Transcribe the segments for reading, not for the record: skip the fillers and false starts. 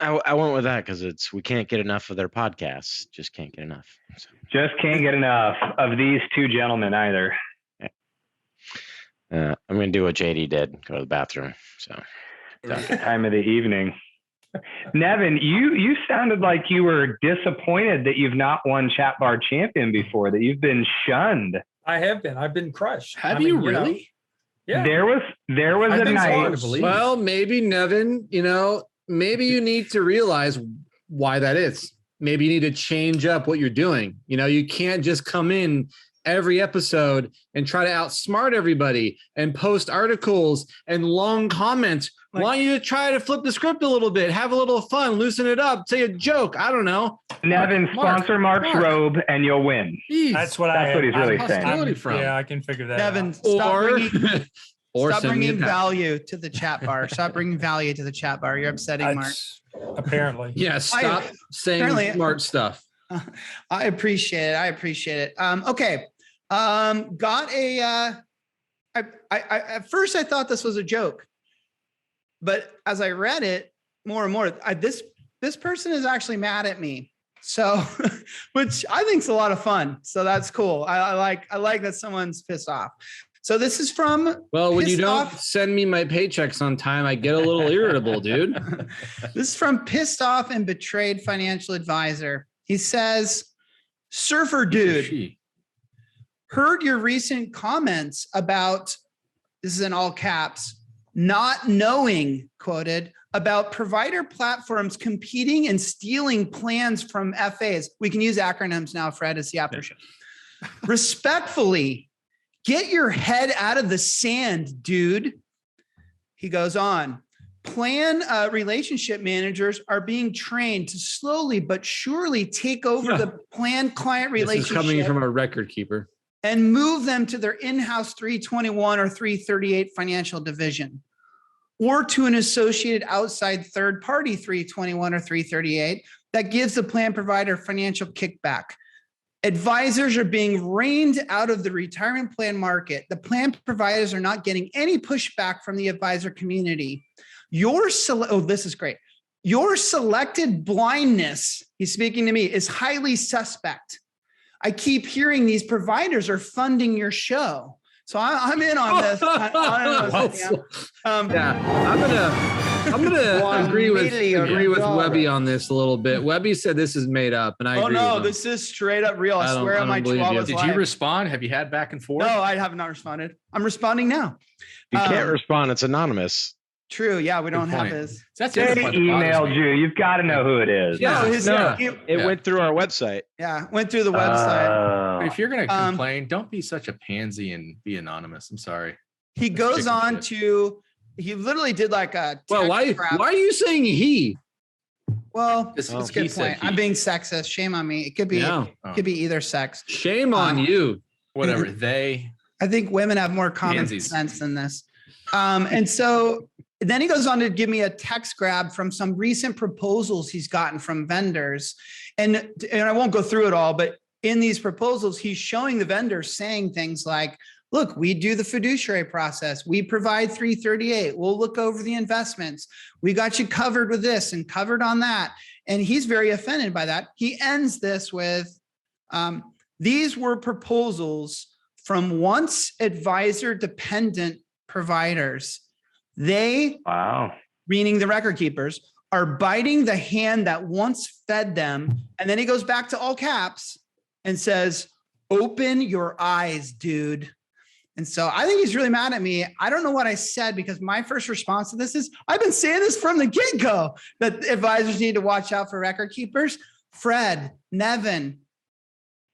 I went with that because we can't get enough of their podcasts. Just can't get enough. So. Just can't get enough of these two gentlemen either. I'm going to do what JD did, go to the bathroom. So time of the evening. Nevin, you sounded like you were disappointed that you've not won Chat Bar Champion before, that you've been shunned. I have been. I've been crushed. Have you really? Yeah. There was a night. Well, maybe Nevin, maybe you need to realize why that is. Maybe you need to change up what you're doing. You can't just come in every episode and try to outsmart everybody and post articles and long comments. Why don't you try to flip the script a little bit, have a little fun, loosen it up, say a joke. I don't know. Nevin, sponsor Mark's robe and you'll win. Jeez. That's what he's really saying. Yeah, I can figure that Nevin, out. Stop bringing value to the chat bar. Stop bringing value to the chat bar. You're upsetting Mark. Apparently. Yeah, stop saying smart stuff. I appreciate it. Okay. Got a, at first I thought this was a joke, but as I read it more and more, this person is actually mad at me. So, which I think is a lot of fun. So that's cool. I like that someone's pissed off. So this is from. Well, when you don't send me my paychecks on time, I get a little irritable, dude. This is from Pissed Off and Betrayed Financial Advisor. He says, "Surfer dude, heard your recent comments about," this is in all caps, "not knowing," quoted, "about provider platforms competing and stealing plans from FAs." We can use acronyms now, Fred, it's the after show. "Respectfully, get your head out of the sand, dude." He goes on. "Plan relationship managers are being trained to slowly but surely take over the plan client relationship. This is coming from a record keeper. And move them to their in-house 321 or 338 financial division, or to an associated outside third-party 321 or 338 that gives the plan provider financial kickback. Advisors are being reined out of the retirement plan market. The plan providers are not getting any pushback from the advisor community. This is great. Your selected blindness," he's speaking to me, "is highly suspect. I keep hearing these providers are funding your show." So I'm in on this. I'm gonna agree with Webby on this a little bit. Webby said this is made up, and I agree with him. This is straight up real. I swear on my chihuahua's Did you respond? Have you had back and forth? No, I have not responded. I'm responding now. You can't respond. It's anonymous. True. Yeah, we don't have his. They emailed you. You've got to know who it is. It went through our website. Yeah, went through the website. If you're going to complain, don't be such a pansy and be anonymous. I'm sorry. He goes on to, he literally did like a. Well, why are you saying he? Well, that's a good point. I'm being sexist. Shame on me. It could be, could be either sex. Shame on you. Whatever. I think women have more common sense than this. And so then he goes on to give me a text grab from some recent proposals he's gotten from vendors. And I won't go through it all, but in these proposals, he's showing the vendors saying things like, look, we do the fiduciary process. We provide 338. We'll look over the investments. We got you covered with this and covered on that. And he's very offended by that. He ends this with, these were proposals from once advisor dependent providers. They, meaning the record keepers, are biting the hand that once fed them. And then he goes back to all caps and says, open your eyes, dude. And so I think he's really mad at me. I don't know what I said, because my first response to this is, I've been saying this from the get-go, that advisors need to watch out for record keepers. Fred, Nevin,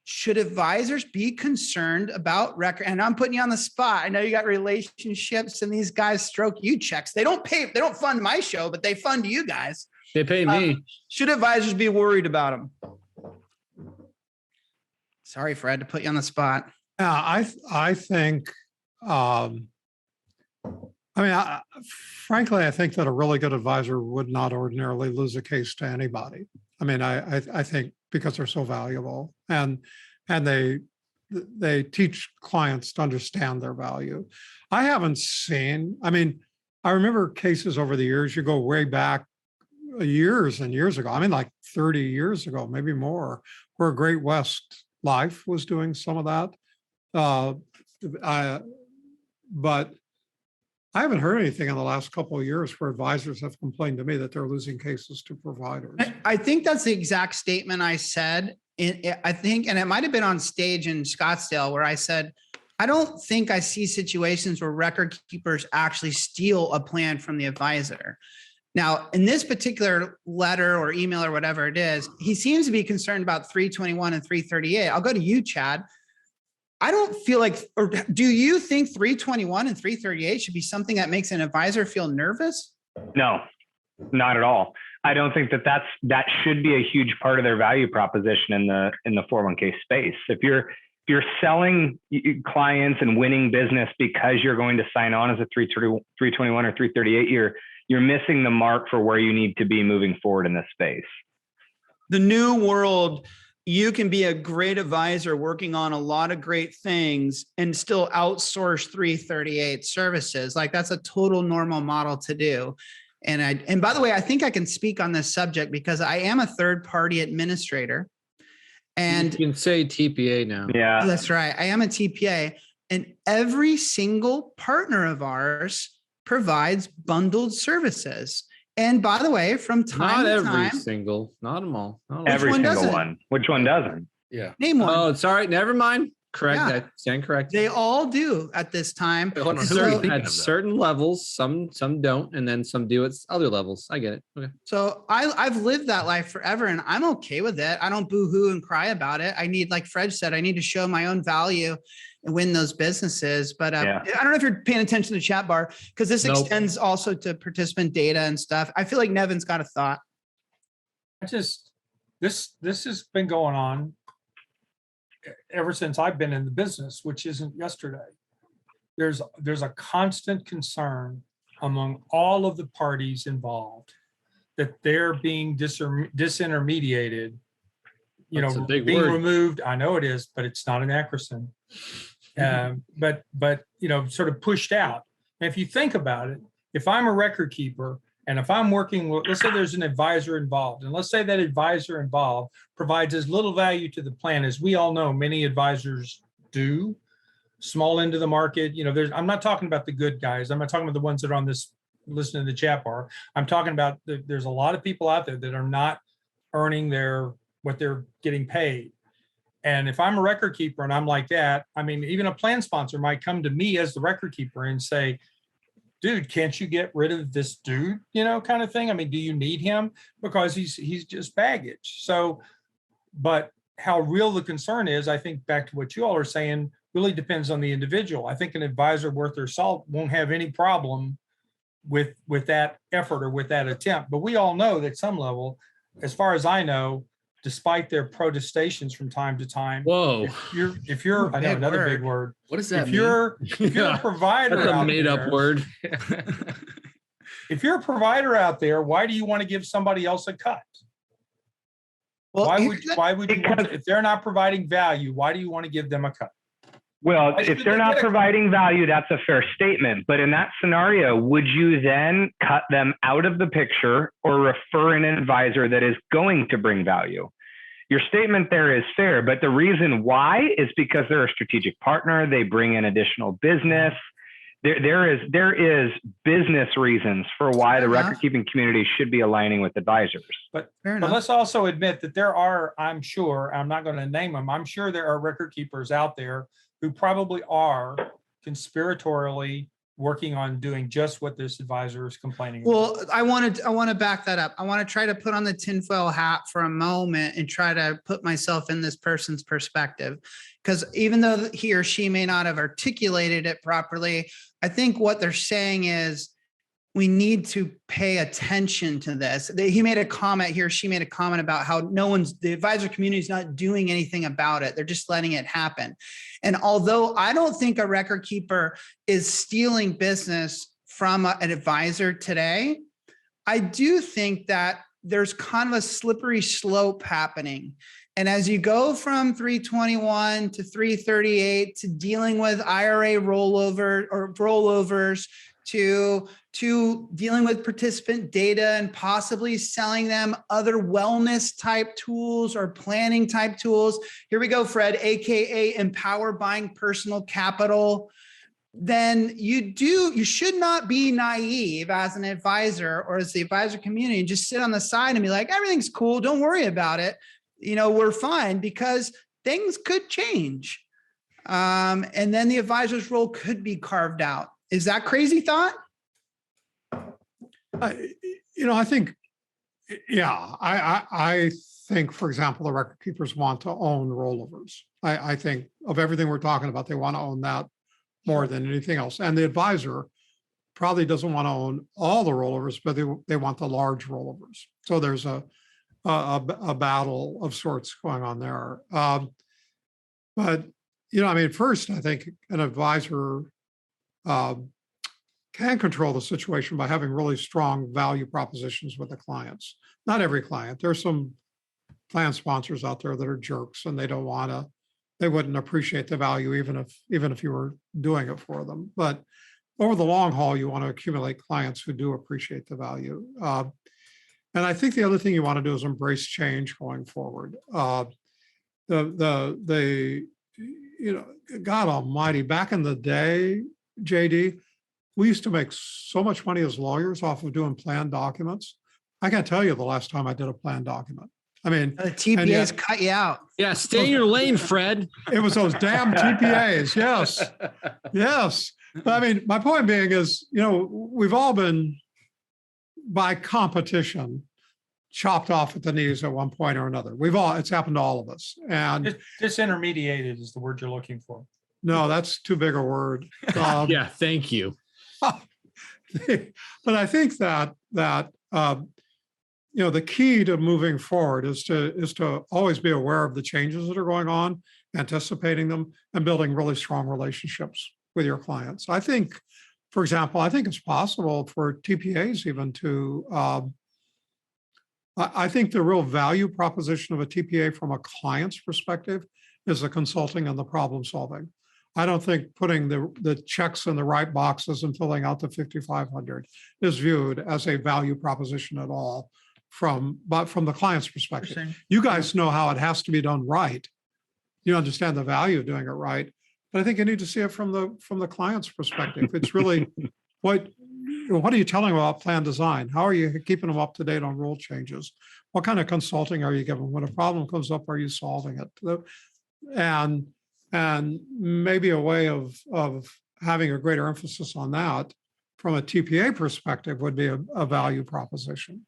should advisors be concerned about record? And I'm putting you on the spot. I know you got relationships and these guys stroke you checks. They don't fund my show, but they fund you guys. They pay me. Should advisors be worried about them? Sorry, Fred, to put you on the spot. I think, frankly, I think that a really good advisor would not ordinarily lose a case to anybody. I mean, I think because they're so valuable and they teach clients to understand their value. I haven't seen, I remember cases over the years, you go way back years and years ago. I mean, like 30 years ago, maybe more, where Great West Life was doing some of that. But I haven't heard anything in the last couple of years where advisors have complained to me that they're losing cases to providers. I think that's the exact statement I said. I think, and it might have been on stage in Scottsdale where I said, I don't think I see situations where record keepers actually steal a plan from the advisor. Now, in this particular letter or email or whatever it is, he seems to be concerned about 321 and 338. I'll go to you, Chad. I don't feel like, or do you think 321 and 338 should be something that makes an advisor feel nervous? No, not at all. I don't think that should be a huge part of their value proposition in the 401k space. If you're selling clients and winning business because you're going to sign on as a 321 or 338, you're missing the mark for where you need to be moving forward in this space. The new world, you can be a great advisor working on a lot of great things and still outsource 338 services. Like that's a total normal model to do. And by the way, I think I can speak on this subject because I am a third party administrator. And you can say TPA now. Yeah, that's right. I am a TPA, and every single partner of ours provides bundled services. And by the way, from time to time, not every single, not them all. Every single one. Which one doesn't? Yeah. Name one. Oh, sorry. Never mind. Correct. Yeah. That stand correct. They all do at this time. Hold on, who So- are you thinking At of, though? certain levels, some don't, and then some do at other levels. I get it. Okay. So I've lived that life forever and I'm okay with it. I don't boo-hoo and cry about it. I need, like Fred said, I need to show my own value and win those businesses. But Yeah. I don't know if you're paying attention to the chat bar because this Nope. extends also to participant data and stuff. I feel like Nevin's got a thought. This has been going on ever since I've been in the business, which isn't yesterday. There's a constant concern among all of the parties involved that they're being disintermediated, That's a big being word. removed. I know it is, but it's not an acronym. But sort of pushed out. And if you think about it, if I'm a record keeper and if I'm working with, let's say there's an advisor involved, and let's say that advisor involved provides as little value to the plan as we all know many advisors do, small end of the market, I'm not talking about the good guys. I'm not talking about the ones that are on this listening to the chat bar. I'm talking about there's a lot of people out there that are not earning what they're getting paid. And if I'm a record keeper and I'm like that, I mean, even a plan sponsor might come to me as the record keeper and say, dude, can't you get rid of this dude, kind of thing? I mean, do you need him? Because he's just baggage. So, but how real the concern is, I think back to what you all are saying, really depends on the individual. I think an advisor worth their salt won't have any problem with that effort or with that attempt. But we all know that some level, as far as I know, despite their protestations from time to time. Whoa. If you're I know Big another word. big word. What does that If mean? you're a provider, That's a out made there, up word. If you're a provider out there, why do you want to give somebody else a cut? Well, Why here's would you want to, if they're not providing value, why do you want to give them a cut? Well, Why if should they're they not get a cut? providing value, that's a fair statement. But in that scenario, would you then cut them out of the picture or refer an advisor that is going to bring value? Your statement there is fair, but the reason why is because they're a strategic partner. They bring in additional business. There is business reasons for why Fair the enough. record keeping community should be aligning with advisors. fair But enough. let's also admit that there are, I'm sure, I'm not going to name them, I'm sure there are record keepers out there who probably are conspiratorially working on doing just what this advisor is complaining about. Well, I want to back that up. I want to try to put on the tinfoil hat for a moment and try to put myself in this person's perspective. Because even though he or she may not have articulated it properly, I think what they're saying is we need to pay attention to this. He made a comment here. She made a comment about how the advisor community is not doing anything about it. They're just letting it happen. And although I don't think a record keeper is stealing business from an advisor today, I do think that there's kind of a slippery slope happening. And as you go from 321 to 338 to dealing with IRA rollovers to dealing with participant data and possibly selling them other wellness type tools or planning type tools. Here we go, Fred, AKA empower buying personal capital. Then you should not be naive as an advisor or as the advisor community and just sit on the side and be like, everything's cool, don't worry about it. We're fine, because things could change. And then the advisor's role could be carved out. Is that crazy thought? I think, yeah, I think, for example, the record keepers want to own rollovers. I think of everything we're talking about, they want to own that more than anything else. And the advisor probably doesn't want to own all the rollovers, but they want the large rollovers. So there's a battle of sorts going on there. But, first, I think an advisor can control the situation by having really strong value propositions with the clients. Not every client. There's some plan sponsors out there that are jerks and they wouldn't appreciate the value even if you were doing it for them. But over the long haul, you want to accumulate clients who do appreciate the value. And I think the other thing you want to do is embrace change going forward. God almighty, back in the day, JD, we used to make so much money as lawyers off of doing plan documents. I can't tell you the last time I did a plan document. The TPAs cut you out. Yeah, stay in your lane, Fred. It was those damn TPAs. Yes. But my point being is, we've all been, by competition, chopped off at the knees at one point or another. It's happened to all of us. And disintermediated is the word you're looking for. No, that's too big a word. Yeah, thank you. But I think that the key to moving forward is to always be aware of the changes that are going on, anticipating them, and building really strong relationships with your clients. I think, for example, it's possible for TPAs even to, I think the real value proposition of a TPA from a client's perspective is the consulting and the problem solving. I don't think putting the checks in the right boxes and filling out the 5,500 is viewed as a value proposition at all from the client's perspective. You guys know how it has to be done right. You understand the value of doing it right. But I think you need to see it from the client's perspective. It's really what are you telling them about plan design? How are you keeping them up to date on rule changes? What kind of consulting are you giving? When a problem comes up, are you solving it? And maybe a way of having a greater emphasis on that from a TPA perspective would be a value proposition.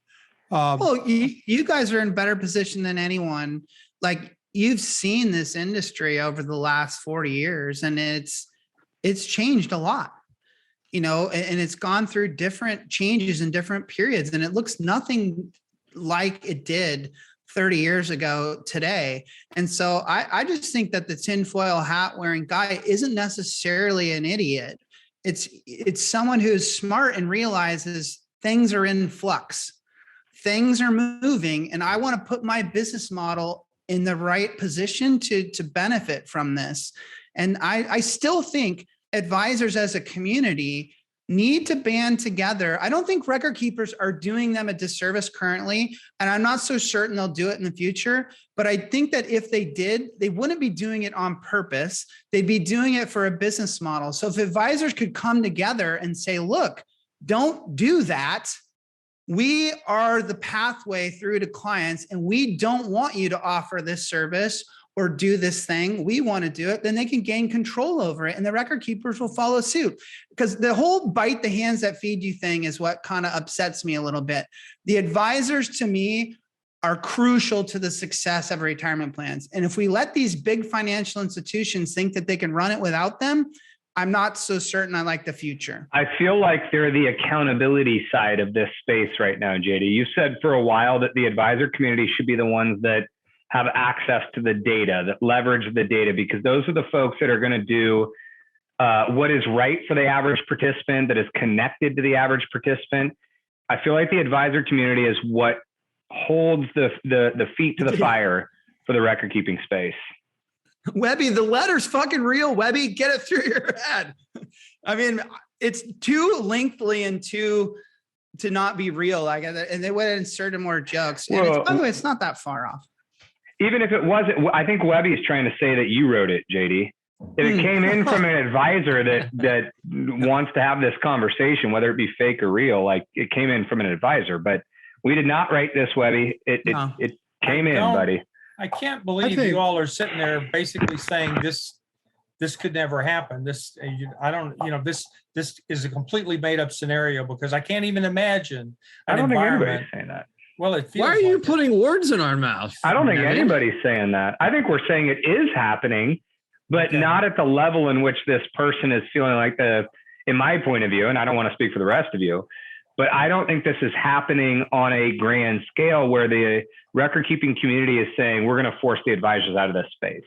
Well, you guys are in better position than anyone. Like, you've seen this industry over the last 40 years, and it's changed a lot, and it's gone through different changes in different periods, and it looks nothing like it did 30 years ago today. And so I just think that the tinfoil hat wearing guy isn't necessarily an idiot. It's someone who's smart and realizes things are in flux. Things are moving, and I want to put my business model in the right position to benefit from this. And I still think advisors as a community need to band together. I don't think record keepers are doing them a disservice currently, and I'm not so certain they'll do it in the future. But I think that if they did, they wouldn't be doing it on purpose. They'd be doing it for a business model. So if advisors could come together and say, look, don't do that. We are the pathway through to clients, and we don't want you to offer this service or do this thing. We want to do it. Then they can gain control over it, and the record keepers will follow suit. Because the whole bite the hands that feed you thing is what kind of upsets me a little bit. The advisors, to me, are crucial to the success of retirement plans. And if we let these big financial institutions think that they can run it without them, I'm not so certain I like the future. I feel like they're the accountability side of this space right now, JD. You said for a while that the advisor community should be the ones that have access to the data, that leverage the data, because those are the folks that are going to do what is right for the average participant, that is connected to the average participant. I feel like the advisor community is what holds the feet to the fire for the record keeping space. Webby, the letter's fucking real. Webby, get it through your head. I mean, it's too lengthy and too to not be real. Like, and they would have inserted more jokes. And Well, by the way, it's not that far off. Even if it wasn't, I think Webby's trying to say that you wrote it, JD. If it came in from an advisor that wants to have this conversation, whether it be fake or real, like it came in from an advisor, but we did not write this, Webby. It came in, buddy. I can't believe you all are sitting there basically saying this could never happen. This is a completely made up scenario, because I can't even imagine I don't think anybody's saying that. Well, it feels Why are you putting words in our mouth? I don't think Nevin? anybody's saying that. I think we're saying it is happening, but not at the level in which this person is feeling like in my point of view, and I don't want to speak for the rest of you, but I don't think this is happening on a grand scale where the record keeping community is saying we're going to force the advisors out of this space.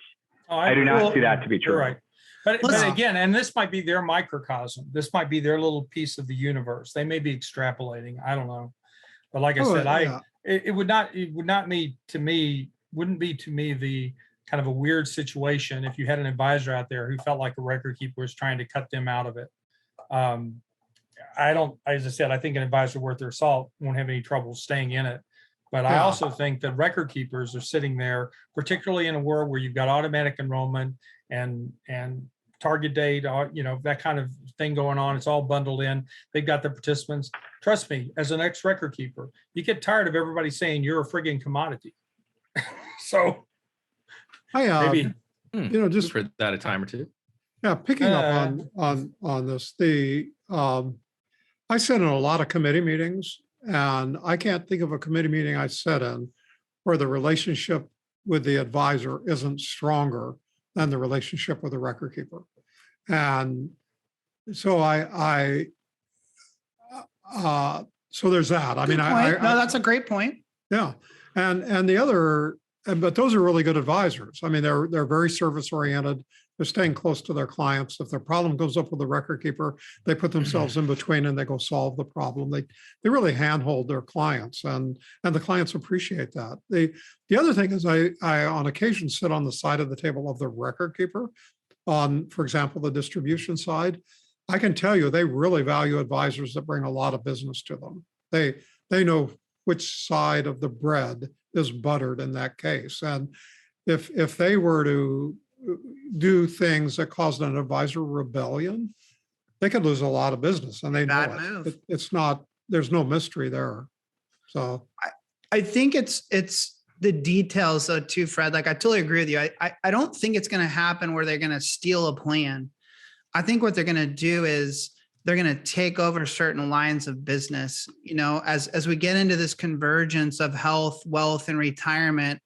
I do not see that to be true. Right. But again, and this might be their microcosm. This might be their little piece of the universe. They may be extrapolating. I don't know. But like I said, it wouldn't be to me the kind of a weird situation if you had an advisor out there who felt like a record keeper was trying to cut them out of it. As I said, I think an advisor worth their salt won't have any trouble staying in it. But I also think that record keepers are sitting there, particularly in a world where you've got automatic enrollment and target date, that kind of thing going on. It's all bundled in. They've got the participants. Trust me, as an ex-record keeper, you get tired of everybody saying you're a friggin' commodity. So maybe, just for that a time or two. Yeah, picking up on this, I sit in a lot of committee meetings, and I can't think of a committee meeting I sit in where the relationship with the advisor isn't stronger than the relationship with the record keeper. And so so there's that. I mean, that's a great point. Yeah. And the other, but those are really good advisors. I mean, they're very service oriented. They're staying close to their clients. If their problem goes up with the record keeper, they put themselves in between and they go solve the problem. They really handhold their clients, and the clients appreciate that. The other thing is I on occasion sit on the side of the table of the record keeper on, for example, the distribution side. I can tell you they really value advisors that bring a lot of business to them. They know which side of the bread is buttered in that case. And if they were to do things that caused an advisor rebellion, they could lose a lot of business, and they know it. It's not, there's no mystery there. So I think it's the details though too, Fred. Like I totally agree with you. I don't think it's going to happen where they're going to steal a plan. I think what they're going to do is they're going to take over certain lines of business. As we get into this convergence of health, wealth, and retirement,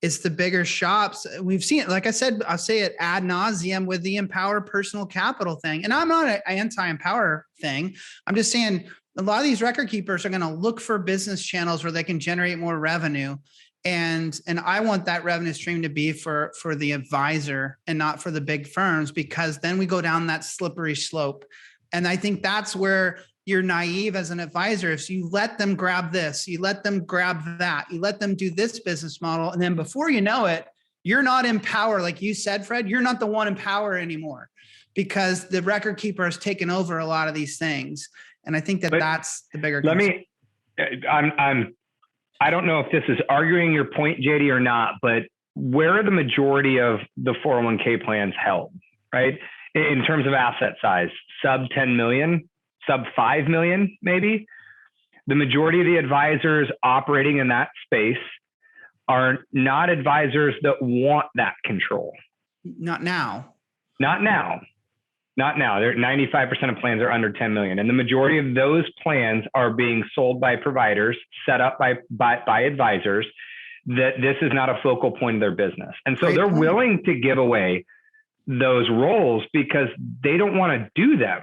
it's the bigger shops. We've seen it. Like I said, I'll say it ad nauseum with the Empower Personal Capital thing. And I'm not an anti-Empower thing. I'm just saying a lot of these record keepers are going to look for business channels where they can generate more revenue. And I want that revenue stream to be for the advisor and not for the big firms, because then we go down that slippery slope. And I think that's where you're naive as an advisor. If you let them grab this, you let them grab that, you let them do this business model. And then before you know it, you're not in power. Like you said, Fred, you're not the one in power anymore, because the record keeper has taken over a lot of these things. And I think that's the bigger concern. I don't know if this is arguing your point, JD, or not, but where are the majority of the 401k plans held, right? In terms of asset size, sub 10 million, sub 5 million, maybe. The majority of the advisors operating in that space are not advisors that want that control. Not now. Not now. 95% of plans are under 10 million. And the majority of those plans are being sold by providers, set up by advisors, that this is not a focal point of their business. And so they're willing to give away those roles because they don't want to do them.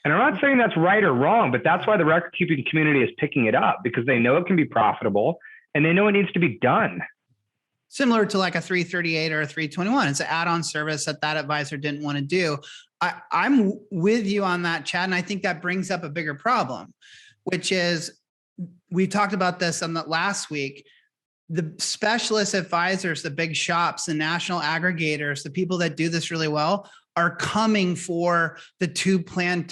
And I'm not saying that's right or wrong, but that's why the record keeping community is picking it up, because they know it can be profitable and they know it needs to be done. Similar to like a 338 or a 321. It's an add-on service that advisor didn't want to do. I'm with you on that, Chad. And I think that brings up a bigger problem, which is, we talked about this on the last week. The specialist advisors, the big shops, the national aggregators, the people that do this really well are coming for the two plan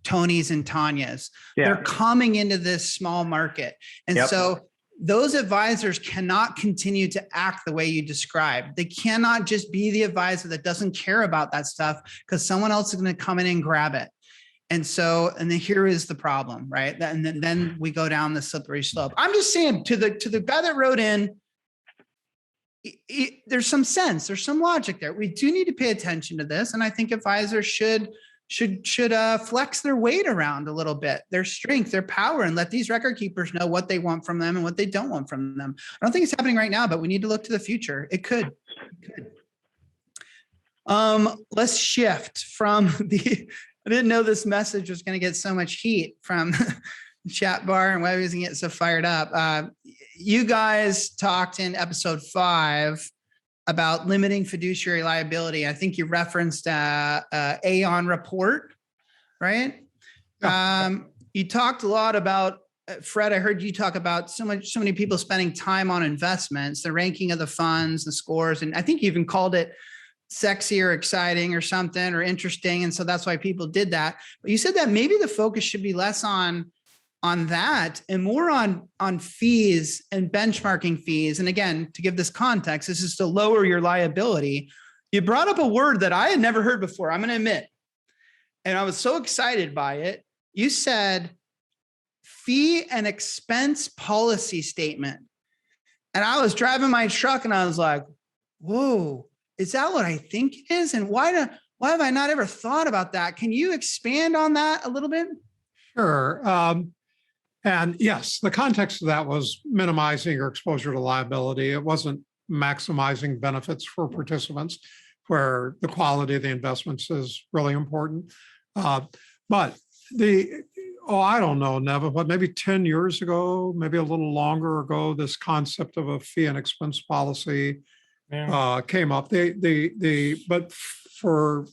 Tonys and Tanyas. Yeah. They're coming into this small market. And Yep. so those advisors cannot continue to act the way you described. They cannot just be the advisor that doesn't care about that stuff because someone else is going to come in and grab it. And so, and then here is the problem, right? And then we go down the slippery slope. I'm just saying to the guy that wrote in, there's some sense, there's some logic there. We do need to pay attention to this. And I think advisors should flex their weight around a little bit, their strength, their power, and let these record keepers know what they want from them and what they don't want from them. I don't think it's happening right now, but we need to look to the future. It could. Let's shift from I didn't know this message was going to get so much heat from the chat bar and webby was going to get so fired up. You guys talked in episode 5 about limiting fiduciary liability. I think you referenced Aon report, right? You talked a lot about, Fred, I heard you talk about so many people spending time on investments, the ranking of the funds, the scores, and I think you even called it sexy or exciting or something or interesting. And so that's why people did that. But you said that maybe the focus should be less on that and more on fees and benchmarking fees. And again, to give this context, this is to lower your liability. You brought up a word that I had never heard before, I'm going to admit. And I was so excited by it. You said fee and expense policy statement. And I was driving my truck and I was like, whoa, is that what I think it is? And why have I not ever thought about that? Can you expand on that a little bit? Sure. And yes, the context of that was minimizing your exposure to liability. It wasn't maximizing benefits for participants, where the quality of the investments is really important. But I don't know, Nevin, maybe 10 years ago, maybe a little longer ago, this concept of a fee and expense policy came up. But for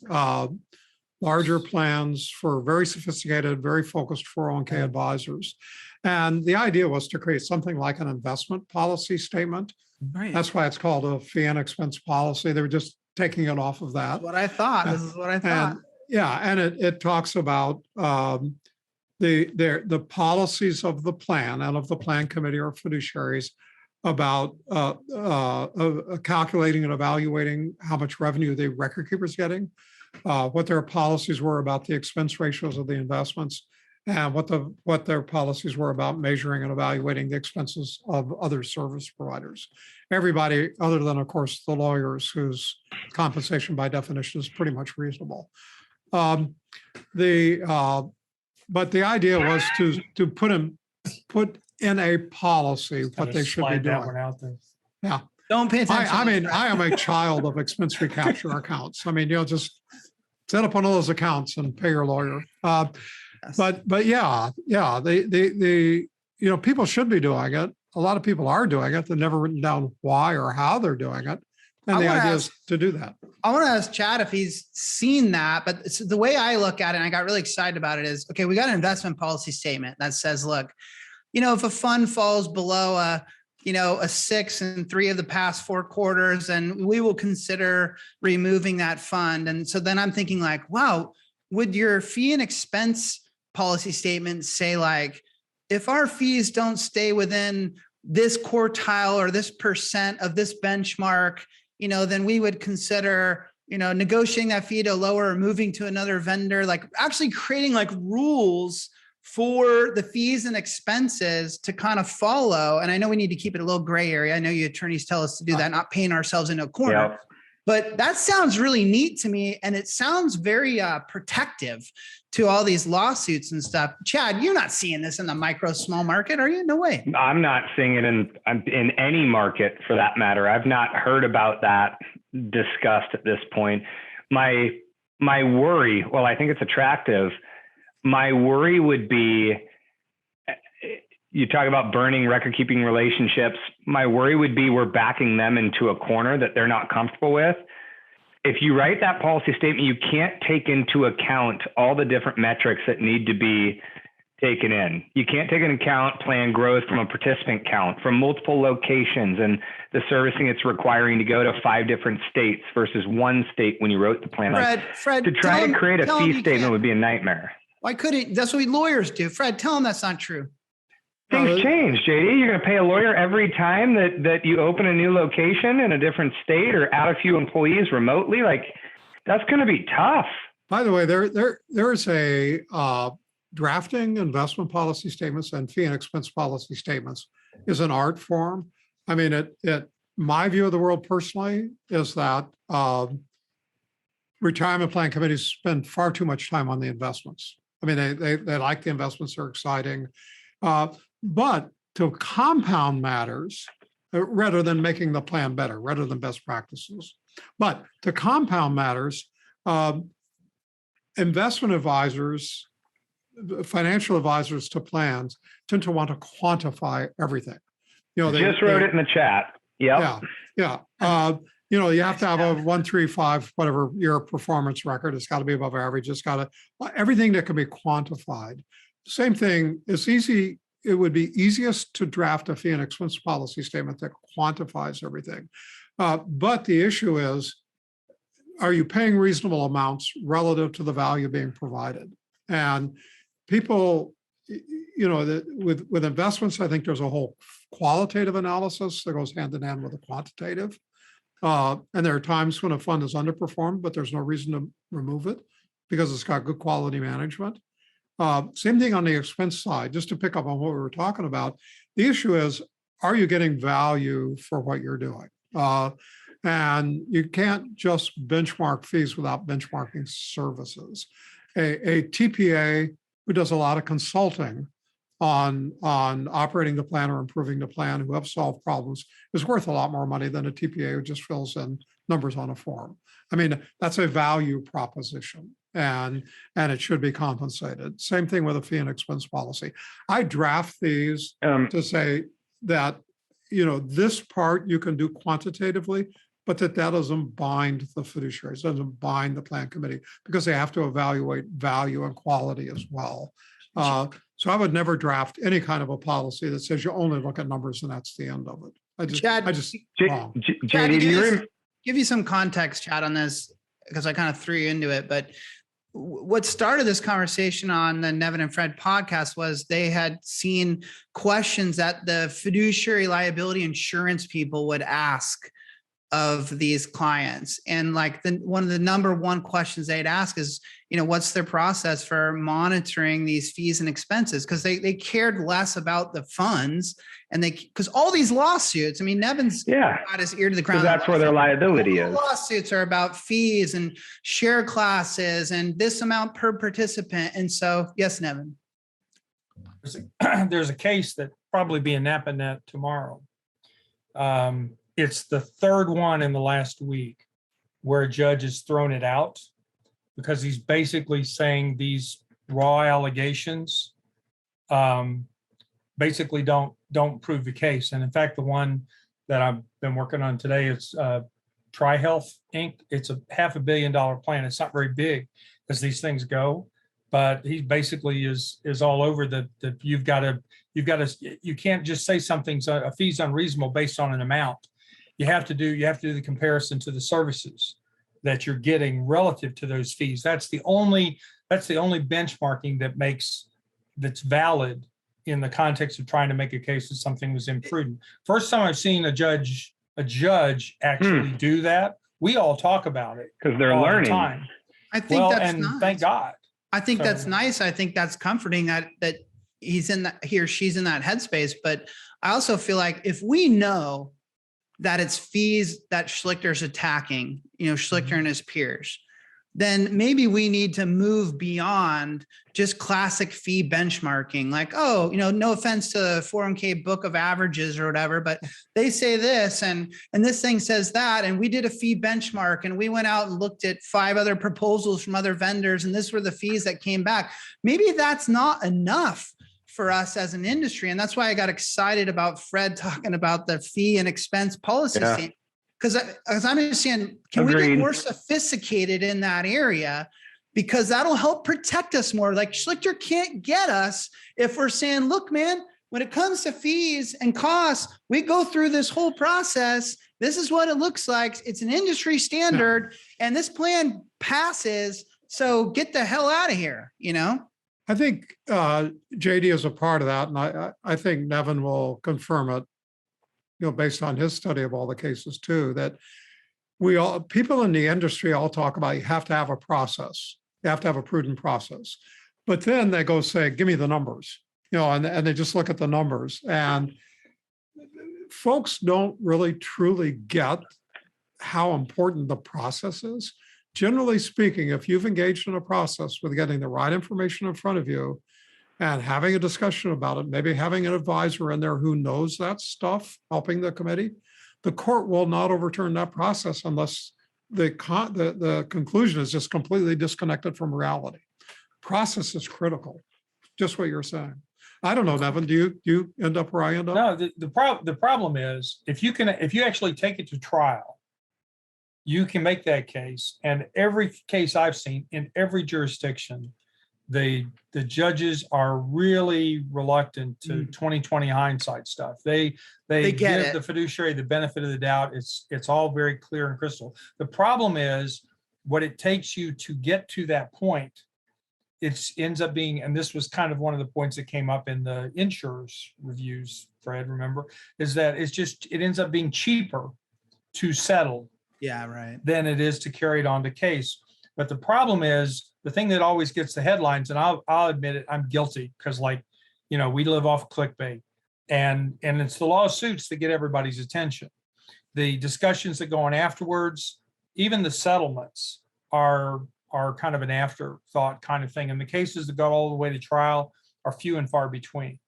larger plans, for very sophisticated, very focused 401k advisors. And the idea was to create something like an investment policy statement. Right. That's why it's called a fee and expense policy. They were just taking it off of that. That's what I thought. This is what I thought. And it talks about the policies of the plan and of the plan committee or fiduciaries about calculating and evaluating how much revenue the record keeper's getting, what their policies were about the expense ratios of the investments, and what their policies were about measuring and evaluating the expenses of other service providers. Everybody other than, of course, the lawyers, whose compensation by definition is pretty much reasonable. But the idea was to put in a policy what they should be doing. Yeah. Don't pay attention. I am a child of expense recapture accounts. Just set up one of those accounts and pay your lawyer. Yes. But yeah, people should be doing it. A lot of people are doing it. They've never written down why or how they're doing it. And the idea is to do that. I want to ask Chad if he's seen that, but the way I look at it, and I got really excited about it, is, okay, we got an investment policy statement that says, look, if a fund falls below a 6 in 3 of the past 4 quarters, and we will consider removing that fund. And so then I'm thinking like, wow, would your fee and expense policy statement say like, if our fees don't stay within this quartile or this percent of this benchmark, then we would consider, negotiating that fee to lower or moving to another vendor, like actually creating like rules for the fees and expenses to kind of follow. And I know we need to keep it a little gray area. I know you attorneys tell us to do that, not paint ourselves into a corner. Yep. But that sounds really neat to me. And it sounds very protective to all these lawsuits and stuff. Chad, you're not seeing this in the micro small market, are you? No way. I'm not seeing it in any market for that matter. I've not heard about that discussed at this point. My worry, well, I think it's attractive. My worry would be, you talk about burning record-keeping relationships. My worry would be we're backing them into a corner that they're not comfortable with. If you write that policy statement, you can't take into account all the different metrics that need to be taken in. You can't take into account plan growth from a participant count, from multiple locations, and the servicing it's requiring to go to 5 different states versus 1 state when you wrote the plan. Fred, to try to create a fee statement would be a nightmare. Why couldn't, that's what lawyers do. Fred, tell them that's not true. Things change, JD. You're going to pay a lawyer every time that you open a new location in a different state or add a few employees remotely. Like, that's going to be tough. By the way, there's a drafting investment policy statements and fee and expense policy statements is an art form. I mean, my view of the world personally is that retirement plan committees spend far too much time on the investments. I mean, they like the investments, they're exciting. But to compound matters, rather than making the plan better, rather than best practices. But to compound matters, investment advisors, financial advisors to plans tend to want to quantify everything. They just wrote it in the chat. Yep. Yeah. You have to have a 1, 3, 5, whatever your performance record. It's got to be above average. It's got to, everything that can be quantified. Same thing, it's easy. It would be easiest to draft a fee and expense policy statement that quantifies everything. But the issue is, are you paying reasonable amounts relative to the value being provided? And people, with investments, I think there's a whole qualitative analysis that goes hand in hand with the quantitative. And there are times when a fund is underperformed, but there's no reason to remove it because it's got good quality management. Same thing on the expense side, just to pick up on what we were talking about. The issue is, are you getting value for what you're doing? And you can't just benchmark fees without benchmarking services. A TPA who does a lot of consulting on operating the plan or improving the plan, who have solved problems, is worth a lot more money than a TPA who just fills in numbers on a form. I mean, that's a value proposition, and it should be compensated. Same thing with a fee and expense policy. I draft these to say that, this part you can do quantitatively, but that doesn't bind the fiduciaries, doesn't bind the plan committee, because they have to evaluate value and quality as well. So I would never draft any kind of a policy that says you only look at numbers and that's the end of it. Wrong. Chad, give you some context, Chad, on this, because I kind of threw you into it. But what started this conversation on the Nevin and Fred podcast was they had seen questions that the fiduciary liability insurance people would ask of these clients. And like one of the number one questions they'd ask is, what's their process for monitoring these fees and expenses? Because they cared less about the funds, and because all these lawsuits, I mean, Nevin's got his ear to the ground. That's where their liability is. Lawsuits are about fees and share classes and this amount per participant. And so, yes, Nevin. There's a case that probably be in NapaNet tomorrow. It's the third one in the last week where a judge has thrown it out because he's basically saying these raw allegations basically don't prove the case. And in fact, the one that I've been working on today is TriHealth Inc. It's a $500 million plan. It's not very big as these things go, but he basically is all over the you can't just say something's a fee's unreasonable based on an amount. You have to do the comparison to the services that you're getting relative to those fees. That's the only benchmarking that's valid in the context of trying to make a case that something was imprudent. First time I've seen a judge actually do that. We all talk about it because they're learning. The time. I think that's and nice. Thank God. I think that's nice. I think that's comforting that he or she's in that headspace. But I also feel like if we know that it's fees that Schlichter's attacking, Schlichter and his peers, then maybe we need to move beyond just classic fee benchmarking. Like, no offense to the 401k book of averages or whatever, but they say this and this thing says that, and we did a fee benchmark and we went out and looked at 5 other proposals from other vendors, and this were the fees that came back. Maybe that's not enough for us as an industry. And that's why I got excited about Fred talking about the fee and expense policy. Because as I understand, can we get more sophisticated in that area? Because that'll help protect us more. Like Schlichter can't get us if we're saying, look, man, when it comes to fees and costs, we go through this whole process. This is what it looks like. It's an industry standard, and this plan passes. So get the hell out of here, I think JD is a part of that, and I think Nevin will confirm it, based on his study of all the cases too, that people in the industry all talk about you have to have a process. You have to have a prudent process. But then they go say, give me the numbers, and they just look at the numbers. And folks don't really truly get how important the process is. Generally speaking, if you've engaged in a process with getting the right information in front of you and having a discussion about it, maybe having an advisor in there who knows that stuff, helping the committee, the court will not overturn that process unless the conclusion is just completely disconnected from reality. Process is critical, just what you're saying. I don't know, Nevin, do you end up where I end up? No, the problem is if you actually take it to trial, you can make that case. And every case I've seen in every jurisdiction, the judges are really reluctant to 20/20 hindsight stuff. They give the fiduciary the benefit of the doubt. It's all very clear and crystal. The problem is what it takes you to get to that point. It ends up being, and this was kind of one of the points that came up in the insurers reviews, Fred, remember, is that it ends up being cheaper to settle than it is to carry it on to case. But the problem is the thing that always gets the headlines, and I'll admit it, I'm guilty because we live off clickbait, and it's the lawsuits that get everybody's attention. The discussions that go on afterwards, even the settlements are kind of an afterthought kind of thing. And the cases that go all the way to trial are few and far between.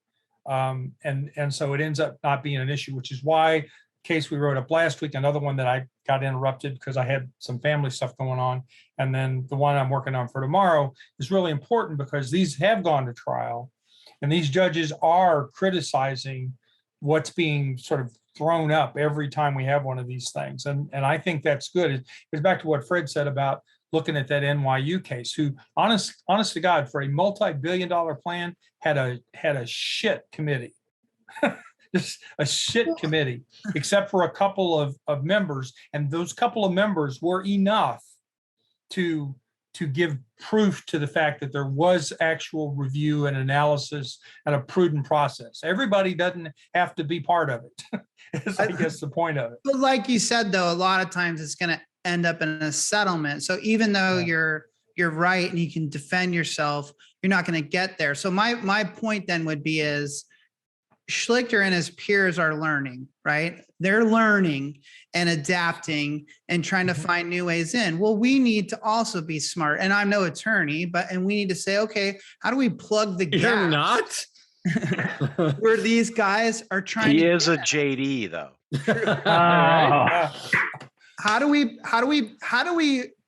And so it ends up not being an issue, which is why case we wrote up last week, another one that I got interrupted because I had some family stuff going on. And then the one I'm working on for tomorrow is really important because these have gone to trial and these judges are criticizing what's being sort of thrown up every time we have one of these things. And I think that's good. It goes back to what Fred said about looking at that NYU case, who honest to God, for a multi-billion-dollar plan had a shit committee. Just a shit committee, except for a couple of members. And those couple of members were enough to give proof to the fact that there was actual review and analysis and a prudent process. Everybody doesn't have to be part of it. Is, I guess, the point of it. But like you said, though, a lot of times it's going to end up in a settlement. So even though you're right and you can defend yourself, you're not going to get there. So my point then would be is Schlichter and his peers are learning, right? They're learning and adapting and trying to find new ways in. Well, we need to also be smart. And I'm no attorney, and we need to say, okay, how do we plug the gap? You're not? Where these guys are trying He to is a JD though. How do we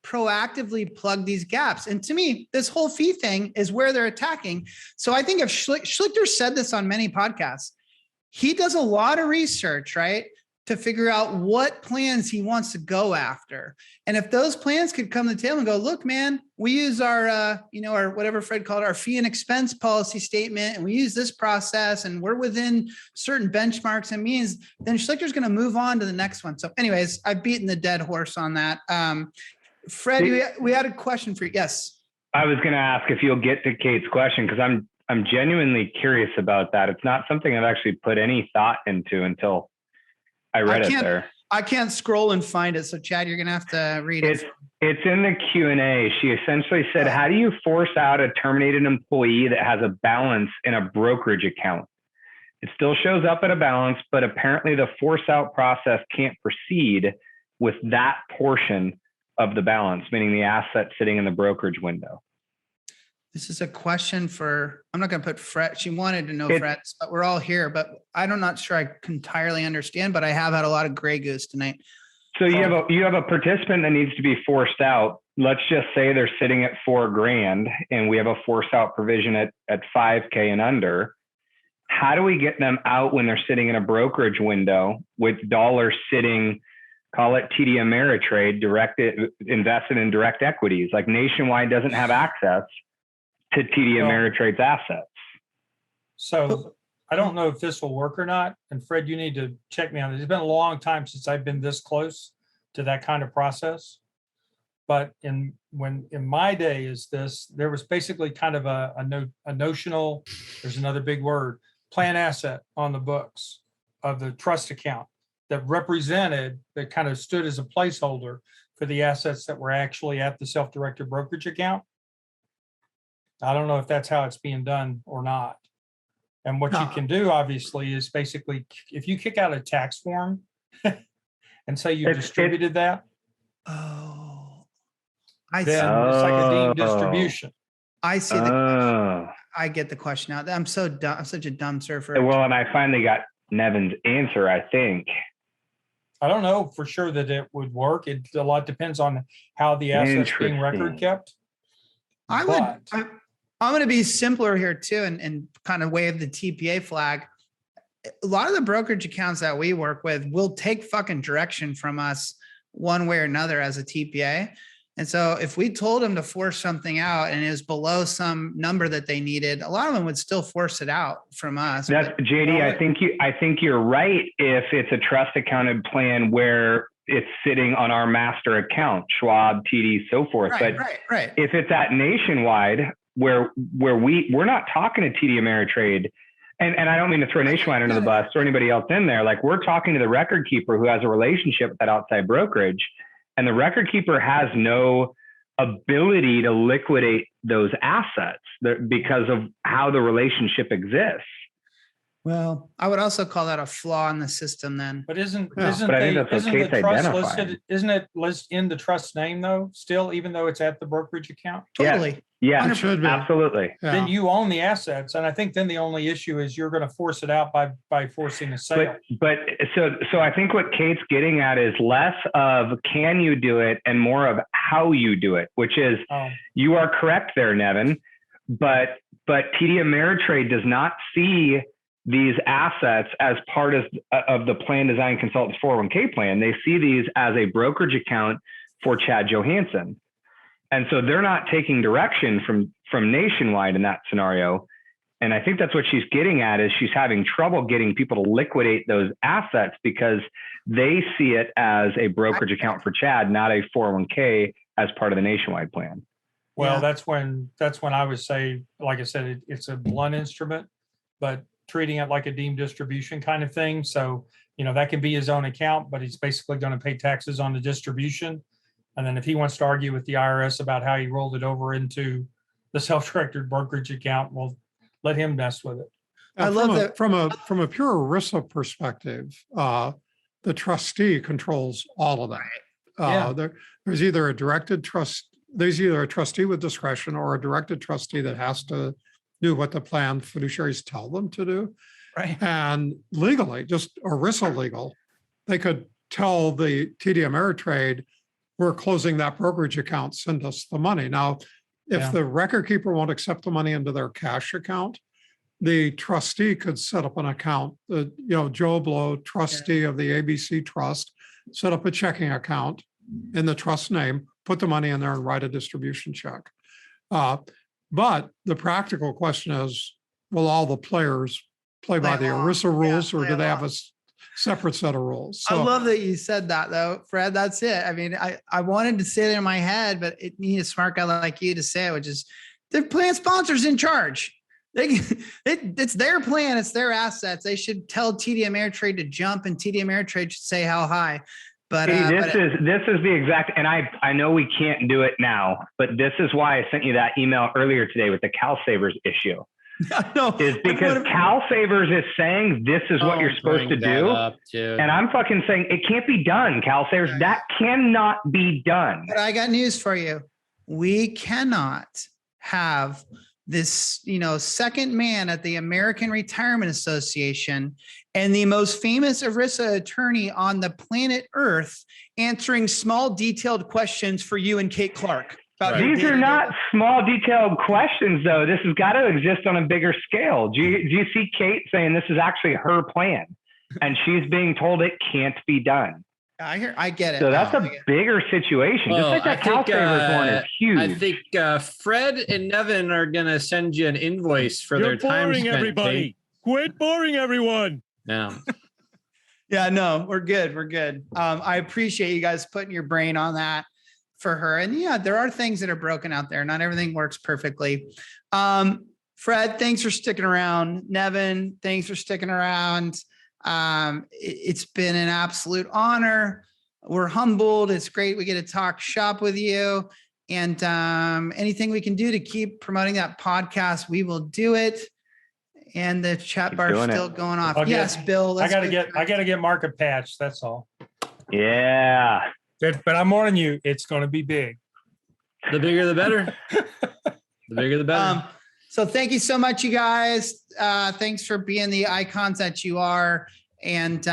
proactively plug these gaps? And to me, this whole fee thing is where they're attacking. So I think if Schlichter said this on many podcasts, he does a lot of research, right, to figure out what plans he wants to go after. And if those plans could come to the table and go, look, man, we use our, our whatever Fred called our fee and expense policy statement, and we use this process, and we're within certain benchmarks and means, then Schlichter's going to move on to the next one. So anyways, I've beaten the dead horse on that. Fred, we had a question for you. Yes. I was going to ask if you'll get to Kate's question, because I'm genuinely curious about that. It's not something I've actually put any thought into until I read it there. I can't scroll and find it. So Chad, you're going to have to read it. It's in the Q&A. She essentially said, how do you force out a terminated employee that has a balance in a brokerage account? It still shows up at a balance, but apparently the force out process can't proceed with that portion of the balance, meaning the asset sitting in the brokerage window. This is a question for, I'm not going to put Fred. She wanted to know Fred's, but we're all here, but I'm not sure I entirely understand, but I have had a lot of Grey Goose tonight. So you have a participant that needs to be forced out. Let's just say they're sitting at $4,000 and we have a force out provision at $5,000 and under. How do we get them out when they're sitting in a brokerage window with dollars sitting, call it TD Ameritrade, invested in direct equities? Like Nationwide doesn't have access to TD Ameritrade's assets. So I don't know if this will work or not. And Fred, you need to check me on this. It's been a long time since I've been this close to that kind of process. But in my day is this, there was basically kind of a notional, there's another big word, plan asset on the books of the trust account that represented, that kind of stood as a placeholder for the assets that were actually at the self-directed brokerage account. I don't know if that's how it's being done or not. And what you can do, obviously, is basically if you kick out a tax form and say you distributed that, Oh, I then see. it's like a deemed distribution. I see the question. I get the question now. I'm so dumb. I'm such a dumb surfer. Well, and I finally got Nevin's answer, I think. I don't know for sure that it would work. It a lot depends on how the assets being record kept. I'm going to be simpler here too, and kind of wave the TPA flag. A lot of the brokerage accounts that we work with will take fucking direction from us one way or another as a TPA. And so if we told them to force something out and it was below some number that they needed, a lot of them would still force it out from us. That's JD. I think you're right. If it's a trust accounted plan where it's sitting on our master account, Schwab, TD, so forth. Right, but right. If it's at Nationwide, where we're not talking to TD Ameritrade, and I don't mean to throw Nationwide under the bus or anybody else in there. Like, we're talking to the record keeper who has a relationship with that outside brokerage, and the record keeper has no ability to liquidate those assets because of how the relationship exists. Well, I would also call that a flaw in the system then. But isn't I think that's what Kate's the trust identifying. listed? Isn't it listed in the trust name though? Still, even though it's at the brokerage account. Totally. Yeah, It should be. absolutely. Yeah. Then you own the assets, and I think then the only issue is you're going to force it out by forcing a sale. But so I think what Kate's getting at is less of can you do it and more of how you do it, which is you are correct there, Nevin. But TD Ameritrade does not see these assets as part of the Plan Design Consultants 401k plan. They see these as a brokerage account for Chad Johansson. And so they're not taking direction from Nationwide in that scenario. And I think that's what she's getting at, is she's having trouble getting people to liquidate those assets because they see it as a brokerage account for Chad, not a 401k as part of the Nationwide plan. Well, that's when I would say, like I said, it's a blunt instrument, but treating it like a deemed distribution kind of thing. So, that can be his own account, but he's basically going to pay taxes on the distribution. And then if he wants to argue with the IRS about how he rolled it over into the self-directed brokerage account, well, let him mess with it. I love that from a pure ERISA perspective. The trustee controls all of that. There's either a directed trust. There's either a trustee with discretion or a directed trustee that has to do what the plan fiduciaries tell them to do. Right. And legally, just ERISA legal, they could tell the TD Ameritrade, we're closing that brokerage account, send us the money. Now, if the record keeper won't accept the money into their cash account, the trustee could set up an account. Joe Blow, trustee of the ABC Trust, set up a checking account in the trust name, put the money in there and write a distribution check. But the practical question is, will all the players play by the ERISA rules, or do they have a separate set of rules? So, I love that you said that though, Fred. That's it. I mean, I wanted to say it in my head, but it needs a smart guy like you to say it, which is the plan sponsor's in charge. It's their plan. It's their assets. They should tell TD Ameritrade to jump, and TD Ameritrade should say how high. But this is the exact, and I know we can't do it now, but this is why I sent you that email earlier today with the CalSavers issue. No, is because CalSavers is saying this is what you're supposed to do, and I'm fucking saying it can't be done. CalSavers, that cannot be done. But I got news for you. We cannot have this, second man at the American Retirement Association and the most famous ERISA attorney on the planet Earth answering small, detailed questions for you and Kate Clark. These are not small, detailed questions, though. This has got to exist on a bigger scale. Do you see Kate saying this is actually her plan, and she's being told it can't be done? I get it. So that's a bigger situation. Well, just like that CalSavers one is huge. I think Fred and Nevin are going to send you an invoice for their time spent. Everybody. Quit boring everyone. Yeah. Yeah, no, we're good. We're good. I appreciate you guys putting your brain on that. for her. And yeah, there are things that are broken out there. Not everything works perfectly. Fred, thanks for sticking around. Nevin, thanks for sticking around. It's been an absolute honor. We're humbled. It's great. We get to talk shop with you. And anything we can do to keep promoting that podcast, we will do it. And the chat bar is still going off. Yes, Bill. I gotta get Mark a patch. That's all. Yeah. But I'm warning you, it's going to be big. The bigger, the better. The bigger, the better. So thank you so much, you guys. Thanks for being the icons that you are. And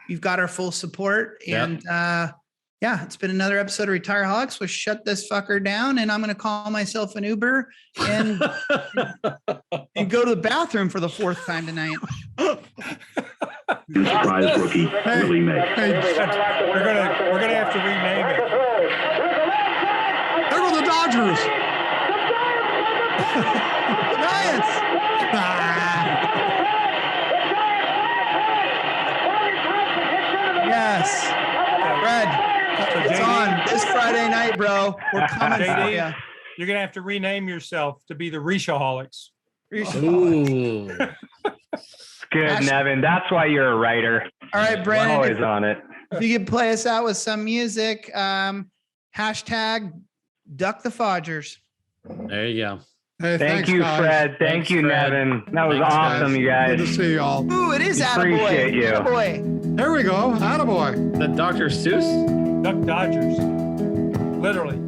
you've got our full support. And yeah, it's been another episode of Retireholics. We'll shut this fucker down, and I'm going to call myself an Uber and go to the bathroom for the 4th time tonight. Surprise rookie, really made. We're gonna have to rename it. There go the Dodgers. Giants. Yes. Fred. It's on this Friday night, bro. We're coming for you. You're gonna have to rename yourself to be the Retireholics. Ooh. Good, Nevin. That's why you're a writer. All right, Brandon. Always on it. If you could play us out with some music, hashtag Duck the Fodgers. There you go. Hey, Thank thanks, you, guys. Fred. Thank you, Fred. Nevin. That was Thanks, awesome, you guys. Good to see y'all. Ooh, it is Appreciate you. Attaboy. There we go. Attaboy. The Dr. Seuss? Duck Dodgers. Literally.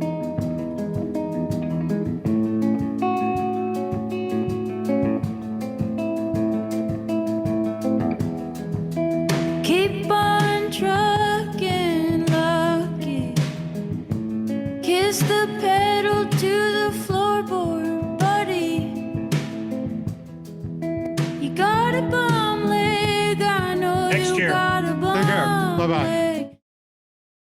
Keep on trucking, lucky. Kiss the pedal to the floorboard, buddy. You got a bum leg, I know Next you year. got a bum Take care. Bye-bye. leg.